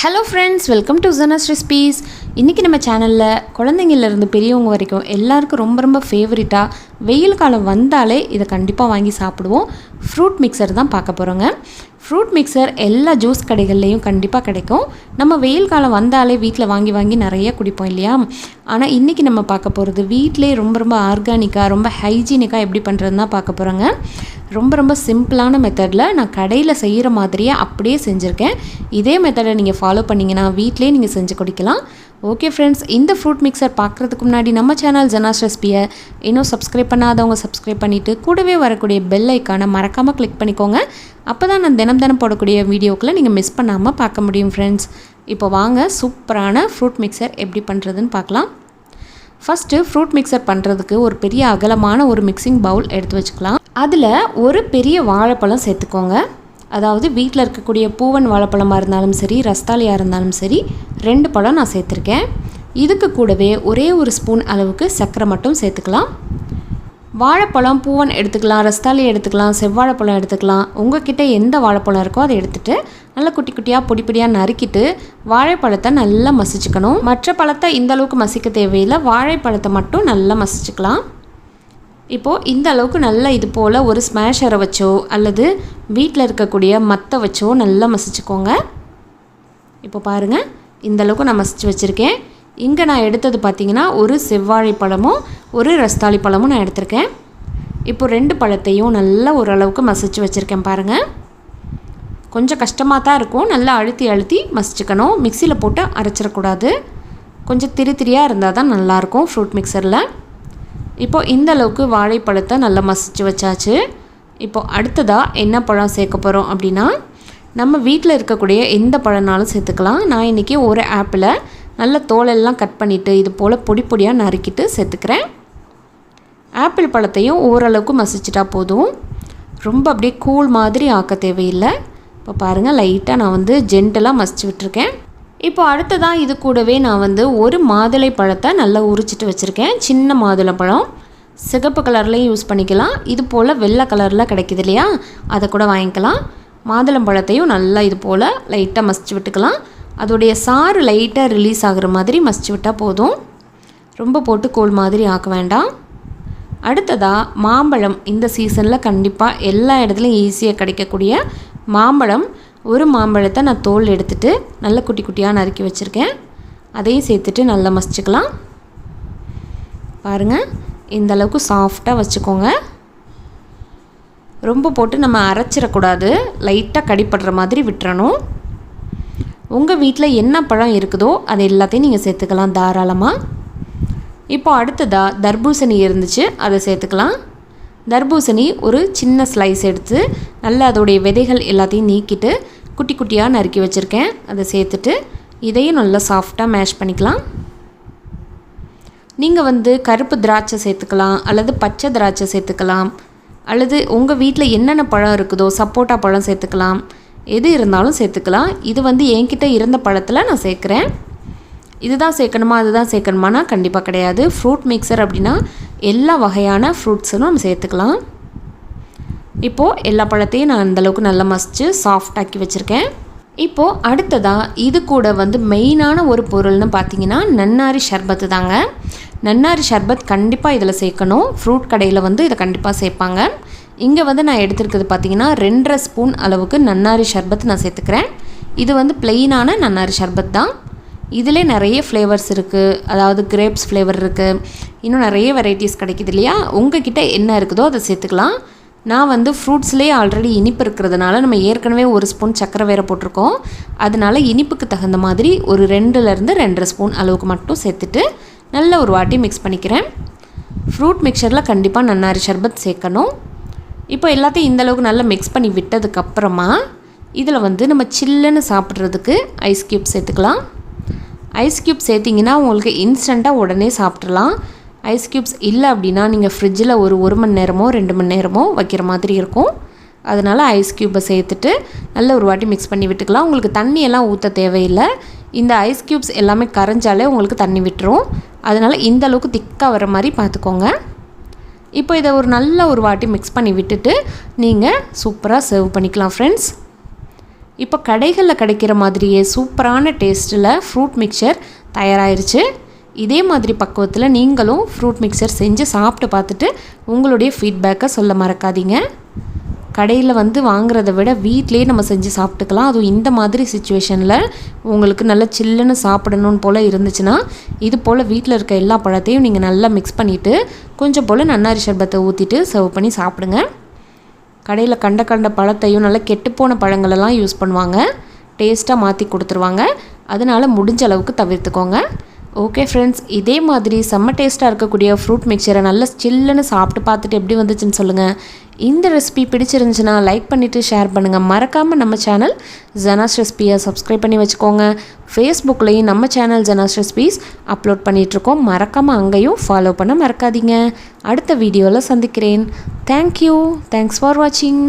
Hello friends, welcome to Janas recipes. இன்றைக்கி நம்ம சேனலில் குழந்தைங்கள்லேருந்து பெரியவங்க வரைக்கும் எல்லாருக்கும் ரொம்ப ஃபேவரட்டாக வெயில் காலம் வந்தாலே இதை கண்டிப்பாக வாங்கி சாப்பிடுவோம். ஃப்ரூட் மிக்சர் தான் பார்க்க போகிறோங்க. ஃப்ரூட் மிக்சர் எல்லா ஜூஸ் கடைகள்லேயும் கண்டிப்பாக கிடைக்கும். நம்ம வெயில் காலம் வந்தாலே வீட்டில் வாங்கி நிறைய குடிப்போம் இல்லையா? ஆனால் இன்றைக்கி நம்ம பார்க்க போகிறது வீட்டிலே ரொம்ப ஆர்கானிக்காக ரொம்ப ஹைஜீனிக்காக எப்படி பண்ணுறதுன்னு தான் பார்க்க போகிறோங்க. ரொம்ப சிம்பிளான மெத்தடில் நான் கடையில் செய்கிற மாதிரியே அப்படியே செஞ்சுருக்கேன். இதே மெத்தடை நீங்கள் ஃபாலோ பண்ணிங்கன்னா வீட்டிலே நீங்கள் செஞ்சு குடிக்கலாம். ஓகே ஃப்ரெண்ட்ஸ், இந்த ஃப்ரூட் மிக்சர் பார்க்குறதுக்கு முன்னாடி நம்ம சேனல் ஜனாஸ் ரெசிபியை இன்னும் சப்ஸ்கிரைப் பண்ணாதவங்க சப்ஸ்கிரைப் பண்ணிவிட்டு கூடவே வரக்கூடிய பெல் ஐக்கானை மறக்காமல் கிளிக் பண்ணிக்கோங்க. அப்போ தான் நான் தினம் போடக்கூடிய வீடியோக்களை நீங்கள் மிஸ் பண்ணாமல் பார்க்க முடியும் ஃப்ரெண்ட்ஸ். இப்போ வாங்க சூப்பரான ஃப்ரூட் மிக்சர் எப்படி பண்ணுறதுன்னு பார்க்கலாம். ஃபஸ்ட்டு ஃப்ரூட் மிக்சர் பண்ணுறதுக்கு ஒரு பெரிய அகலமான ஒரு மிக்சிங் பவுல் எடுத்து வச்சுக்கலாம். அதில் ஒரு பெரிய வாழைப்பழம் சேர்த்துக்கோங்க. அதாவது வீட்டில் இருக்கக்கூடிய பூவன் வாழைப்பழமாக இருந்தாலும் சரி, ரஸ்தாலியாக இருந்தாலும் சரி, 2 பழம் நான் சேர்த்துருக்கேன். இதுக்கு கூடவே ஒரே ஒரு ஸ்பூன் அளவுக்கு சர்க்கரை மட்டும் சேர்த்துக்கலாம். வாழைப்பழம் பூவன் எடுத்துக்கலாம், ரஸ்தாலி எடுத்துக்கலாம், செவ்வாழைப்பழம் எடுத்துக்கலாம். உங்கள்கிட்ட எந்த வாழைப்பழம் இருக்கோ அதை எடுத்துகிட்டு நல்லா குட்டி குட்டியாக பொடியாக நறுக்கிட்டு வாழைப்பழத்தை நல்லா மசிச்சுக்கணும். மற்ற பழத்தை இந்த அளவுக்கு மசிக்க தேவையில்லை, வாழைப்பழத்தை மட்டும் நல்லா மசிச்சுக்கலாம். இப்போது இந்த அளவுக்கு நல்லா இது போல் ஒரு ஸ்மேஷரை வச்சோ அல்லது வீட்டில் இருக்கக்கூடிய மத்தை வச்சோ நல்லா மசிச்சுக்கோங்க. இப்போ பாருங்கள், இந்த அளவுக்கு நான் மசிச்சு வச்சுருக்கேன். இங்கே நான் எடுத்தது பார்த்திங்கன்னா ஒரு செவ்வாழை பழமும் ஒரு ரஸ்தாளி பழமும் நான் எடுத்திருக்கேன். இப்போ 2 பழத்தையும் நல்லா ஓரளவுக்கு மசிச்சு வச்சுருக்கேன். பாருங்கள், கொஞ்சம் கஷ்டமாக தான் இருக்கும். நல்லா அழுத்தி மசிச்சுக்கணும். மிக்சியில் போட்டு அரைச்சிடக்கூடாது. கொஞ்சம் திரியாக இருந்தால் தான் நல்லாயிருக்கும் ஃப்ரூட் மிக்சரில். இப்போது இந்த அளவுக்கு வாழைப்பழத்தை நல்லா மசிச்சு வச்சாச்சு. இப்போது அடுத்ததாக என்ன பழம் சேர்க்க போகிறோம் அப்படின்னா, நம்ம வீட்டில் இருக்கக்கூடிய எந்த பழம்னாலும் சேர்த்துக்கலாம். நான் இன்றைக்கி ஒரு ஆப்பிளை நல்ல தோலெல்லாம் கட் பண்ணிவிட்டு இது போல் பொடியாக நறுக்கிட்டு சேர்த்துக்கிறேன். ஆப்பிள் பழத்தையும் ஓரளவுக்கு மசிச்சிட்டா போதும். ரொம்ப அப்படியே கூழ் மாதிரி ஆக்க தேவையில்லை. இப்போ பாருங்கள், லைட்டாக நான் ஜென்டலாக மசிச்சு விட்டுருக்கேன். இப்போ அடுத்ததான் இது கூடவே நான் ஒரு மாதுளை பழத்தை நல்லா உரிச்சிட்டு வச்சுருக்கேன். சின்ன மாதுளை பழம் சிகப்பு கலர்லேயும் யூஸ் பண்ணிக்கலாம். இது போல் வெள்ளை கலரில் கிடைக்கிது இல்லையா, அதை கூட வாங்கிக்கலாம். மாதுளம்பழத்தையும் நல்லா இது போல் லைட்டாக மசிச்சு விட்டுக்கலாம். அதோடைய சாறு லைட்டாக ரிலீஸ் ஆகிற மாதிரி மசிச்சு விட்டால் போதும். ரொம்ப போட்டு கோல் மாதிரி ஆக்க வேண்டாம். அடுத்ததாக மாம்பழம். இந்த சீசனில் கண்டிப்பாக எல்லா இடத்துலையும் ஈஸியாக கிடைக்கக்கூடிய மாம்பழம். ஒரு மாம்பழத்தை நான் தோல் எடுத்துகிட்டு நல்ல குட்டி குட்டியாக நறுக்கி வச்சுருக்கேன். அதையும் சேர்த்துட்டு நல்லா மசிச்சுக்கலாம். பாருங்கள், இந்த அளவுக்கு சாஃப்டாக வச்சுக்கோங்க. ரொம்ப போட்டு நம்ம அரைச்சிடக்கூடாது, லைட்டாக கடிப்படுற மாதிரி விட்டுறணும். உங்கள் வீட்டில் என்ன பழம் இருக்குதோ அது எல்லாத்தையும் நீங்கள் சேர்த்துக்கலாம் தாராளமாக. இப்போ அடுத்ததாக தர்பூசணி இருந்துச்சு, அதை சேர்த்துக்கலாம். தர்பூசணி ஒரு சின்ன ஸ்லைஸ் எடுத்து நல்லா அதோடைய விதைகள் எல்லாத்தையும் நீக்கிட்டு குட்டி குட்டியாக நறுக்கி வச்சுருக்கேன். அதை சேர்த்துட்டு இதையும் நல்லா சாஃப்டாக மேஷ் பண்ணிக்கலாம். நீங்கள் கருப்பு திராட்சை சேர்த்துக்கலாம் அல்லது பச்சை திராட்சை சேர்த்துக்கலாம். அல்லது உங்கள் வீட்டில் என்னென்ன பழம் இருக்குதோ சப்போட்டா பழம் சேர்த்துக்கலாம். எது இருந்தாலும் சேர்த்துக்கலாம். இது என்கிட்ட இருந்த பழத்தில் நான் சேர்க்குறேன். இதுதான் சேர்க்கணுமா அதுதான் சேர்க்கணுமானா கண்டிப்பாக கிடையாது. ஃப்ரூட் மிக்சர் அப்படின்னா எல்லா வகையான ஃப்ரூட்ஸும் நம்ம சேர்த்துக்கலாம். இப்போது எல்லா பழத்தையும் நான் அந்தளவுக்கு நல்லா மசிச்சு சாஃப்டாக்கி வச்சுருக்கேன். இப்போது அடுத்ததாக இது கூட மெயினான ஒரு பொருள்னு பார்த்திங்கன்னா நன்னாரி ஷர்பத்து தாங்க. நன்னாரி ஷர்பத் கண்டிப்பாக இதில் சேர்க்கணும். ஃப்ரூட் கடையில் இதை கண்டிப்பாக சேர்ப்பாங்க. இங்கே நான் எடுத்துருக்கிறது பார்த்திங்கன்னா 2.5 ஸ்பூன் அளவுக்கு நன்னாரி ஷர்பத் நான் சேர்த்துக்கிறேன். இது ப்ளெயினான நன்னாரி ஷர்பத் தான். இதிலே நிறைய ஃப்ளேவர்ஸ் இருக்குது. அதாவது கிரேப்ஸ் ஃப்ளேவர் இருக்குது, இன்னும் நிறைய வெரைட்டிஸ் கிடைக்கிது இல்லையா. உங்கள்கிட்ட என்ன இருக்குதோ அதை சேர்த்துக்கலாம். நான் ஃப்ரூட்ஸ்லேயே ஆல்ரெடி இனிப்பு இருக்கிறதுனால நம்ம ஏற்கனவே 1 ஸ்பூன் சர்க்கரை வேறு போட்டிருக்கோம். அதனால் இனிப்புக்கு தகுந்த மாதிரி ஒரு 2லேருந்து 2.5 ஸ்பூன் அளவுக்கு மட்டும் சேர்த்துட்டு நல்ல ஒரு வாட்டி மிக்ஸ் பண்ணிக்கிறேன். ஃப்ரூட் மிக்சரில் கண்டிப்பாக நன்னாரி ஷர்பத் சேர்க்கணும். இப்போ எல்லாத்தையும் இந்தளவுக்கு நல்லா மிக்ஸ் பண்ணி விட்டதுக்கப்புறமா இதில் நம்ம சில்லுன்னு சாப்பிட்றதுக்கு ஐஸ் க்யூப் சேர்த்துக்கலாம். ஐஸ் க்யூப் சேர்த்திங்கன்னா உங்களுக்கு இன்ஸ்டண்ட்டாக உடனே சாப்பிட்றலாம். ஐஸ் க்யூப்ஸ் இல்லை அப்படின்னா நீங்கள் ஃப்ரிட்ஜில் ஒரு மணி நேரமோ 2 மணி நேரமோ வைக்கிற மாதிரி இருக்கும். அதனால் ஐஸ் க்யூப்பை சேர்த்துட்டு நல்ல ஒரு வாட்டி மிக்ஸ் பண்ணி விட்டுக்கலாம். உங்களுக்கு தண்ணியெல்லாம் ஊற்ற தேவையில்லை. இந்த ஐஸ் க்யூப்ஸ் எல்லாமே கரைஞ்சாலே உங்களுக்கு தண்ணி விட்டுரும். அதனால் இந்த அளவுக்கு திக்காக வர மாதிரி பார்த்துக்கோங்க. இப்போ இதை நல்ல ஒரு வாட்டி மிக்ஸ் பண்ணி விட்டுட்டு நீங்கள் சூப்பராக சர்வ் பண்ணிக்கலாம் ஃப்ரெண்ட்ஸ். இப்போ கடைகளில் கிடைக்கிற மாதிரியே சூப்பரான டேஸ்ட்டில் ஃப்ரூட் மிக்சர் தயாராகிருச்சு. இதே மாதிரி பக்குவத்தில் நீங்களும் ஃப்ரூட் மிக்சர் செஞ்சு சாப்பிட்டு பார்த்துட்டு உங்களுடைய ஃபீட்பேக்கை சொல்ல மறக்காதீங்க. கடையில் வாங்குறத விட வீட்டிலேயே நம்ம செஞ்சு சாப்பிட்டுக்கலாம். அதுவும் இந்த மாதிரி சிச்சுவேஷனில் உங்களுக்கு நல்லா சில்லுன்னு சாப்பிடணும் போல் இருந்துச்சுன்னா இது போல் வீட்டில் இருக்க எல்லா பழத்தையும் நீங்கள் நல்லா மிக்ஸ் பண்ணிவிட்டு கொஞ்சம் போல் நன்னாரி சர்பத்தை ஊற்றிட்டு சர்வ் பண்ணி சாப்பிடுங்க. கடையில் கண்ட பழத்தையும் நல்லா கெட்டுப்போன பழங்களெல்லாம் யூஸ் பண்ணுவாங்க, டேஸ்ட்டாக மாற்றி கொடுத்துருவாங்க. அதனால் முடிஞ்ச அளவுக்கு தவிர்த்துக்கோங்க. ஓகே ஃப்ரெண்ட்ஸ், இதே மாதிரி செம்ம டேஸ்ட்டாக இருக்கக்கூடிய ஃப்ரூட் மிக்சரை நல்லா சில்லுன்னு சாப்பிட்டு பார்த்துட்டு எப்படி வந்துச்சுன்னு சொல்லுங்கள். இந்த ரெசிபி பிடிச்சிருந்துச்சுன்னா லைக் பண்ணிவிட்டு ஷேர் பண்ணுங்கள். மறக்காமல் நம்ம சேனல் ஜனாஸ் ரெசிபியை சப்ஸ்கிரைப் பண்ணி வச்சுக்கோங்க. ஃபேஸ்புக்லேயும் நம்ம சேனல் ஜனாஸ் ரெசிபீஸ் அப்லோட் பண்ணிகிட்ருக்கோம். மறக்காமல் அங்கேயும் ஃபாலோ பண்ண மறக்காதீங்க. அடுத்த வீடியோவில் சந்திக்கிறேன். தேங்க்யூ. தேங்க்ஸ் ஃபார் வாட்சிங்.